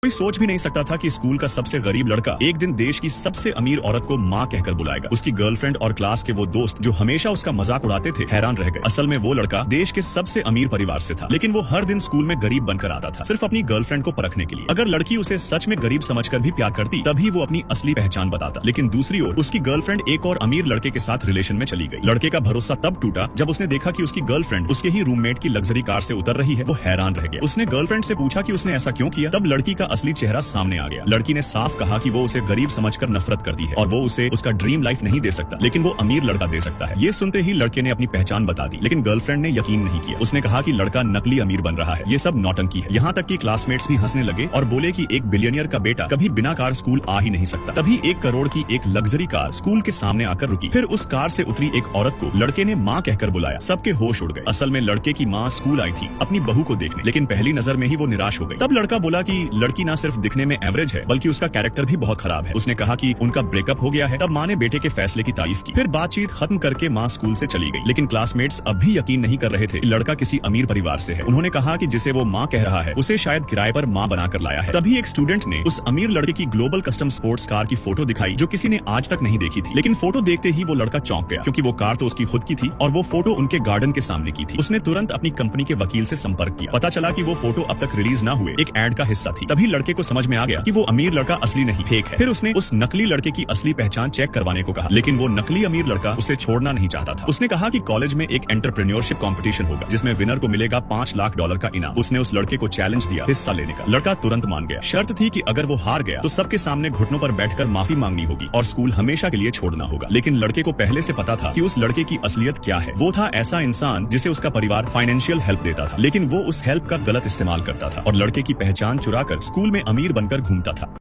कोई सोच भी नहीं सकता था कि स्कूल का सबसे गरीब लड़का एक दिन देश की सबसे अमीर औरत को माँ कहकर बुलाएगा। उसकी गर्लफ्रेंड और क्लास के वो दोस्त जो हमेशा उसका मजाक उड़ाते थे हैरान रह गए। असल में वो लड़का देश के सबसे अमीर परिवार से था, लेकिन वो हर दिन स्कूल में गरीब बनकर आता था, सिर्फ अपनी गर्लफ्रेंड को परखने के लिए। अगर लड़की उसे सच में गरीब समझकर भी प्यार करती तभी वो अपनी असली पहचान बताता। लेकिन दूसरी ओर उसकी गर्लफ्रेंड एक और अमीर लड़के के साथ रिलेशन में चली गई। लड़के का भरोसा तब टूटा जब उसने देखा कि उसकी गर्लफ्रेंड उसके ही रूममेट की लग्जरी कार से उतर रही है। वो हैरान रह गया। उसने गर्लफ्रेंड से पूछा कि उसने ऐसा क्यों किया। तब लड़की का असली चेहरा सामने आ गया। लड़की ने साफ कहा कि वो उसे गरीब समझकर नफरत करती है और वो उसे उसका ड्रीम लाइफ नहीं दे सकता, लेकिन वो अमीर लड़का दे सकता है। ये सुनते ही लड़के ने अपनी पहचान बता दी, लेकिन गर्लफ्रेंड ने यकीन नहीं किया। उसने कहा कि लड़का नकली अमीर बन रहा है, ये सब नौटंकी है। यहाँ तक कि क्लासमेट्स भी हंसने लगे और बोले कि एक बिलियनियर का बेटा कभी बिना कार स्कूल आ ही नहीं सकता। तभी 1 करोड़ की एक लग्जरी कार स्कूल के सामने आकर रुकी। फिर उस कार से उतरी एक औरत को लड़के ने माँ कहकर बुलाया। सबके होश उड़ गए। असल में लड़के की माँ स्कूल आई थी अपनी बहू को देखने, लेकिन पहली नजर में ही वो निराश हो गई। तब लड़का बोला कि लड़की न सिर्फ दिखने में एवरेज है बल्कि उसका कैरेक्टर भी बहुत खराब है। उसने कहा कि उनका ब्रेकअप हो गया है। तब माँ ने बेटे के फैसले की तारीफ की। फिर बातचीत खत्म करके माँ स्कूल से चली गई, लेकिन क्लासमेट्स अब भी यकीन नहीं कर रहे थे कि लड़का किसी अमीर परिवार से है। उन्होंने कहा कि जिसे वो माँ कह रहा है उसे शायद किराए पर माँ बनाकर लाया है। तभी एक स्टूडेंट ने उस अमीर लड़के की ग्लोबल कस्टम स्पोर्ट्स कार की फोटो दिखाई जो किसी ने आज तक नहीं देखी थी। लेकिन फोटो देखते ही वो लड़का चौंक गया, क्योंकि वो कार तो उसकी खुद की थी और वो फोटो उनके गार्डन के सामने की थी। उसने तुरंत अपनी कंपनी के वकील से संपर्क किया। पता चला कि वो फोटो अब तक रिलीज न हुए एक एड का हिस्सा थी। तभी लड़के को समझ में आ गया कि वो अमीर लड़का असली नहीं, फेक है। फिर उसने उस नकली लड़के की असली पहचान चेक करवाने को कहा, लेकिन वो नकली अमीर लड़का उसे छोड़ना नहीं चाहता था। उसने कहा कि कॉलेज में एक एंटरप्रेन्योरशिप कंपटीशन होगा जिसमें विनर को मिलेगा $5 लाख का इनाम। उसने उस लड़के को चैलेंज दिया हिस्सा लेने का। लड़का तुरंत मान गया। शर्त थी कि अगर वो हार गया तो सबके सामने घुटनों पर बैठकर माफी मांगनी होगी और स्कूल हमेशा के लिए छोड़ना होगा। लेकिन लड़के को पहले से पता था कि उस लड़के की असलियत क्या है। वो था ऐसा इंसान जिसे उसका परिवार फाइनेंशियल हेल्प देता था, लेकिन वो उस हेल्प का गलत इस्तेमाल करता था और लड़के की पहचान चुराकर स्कूल में अमीर बनकर घूमता था।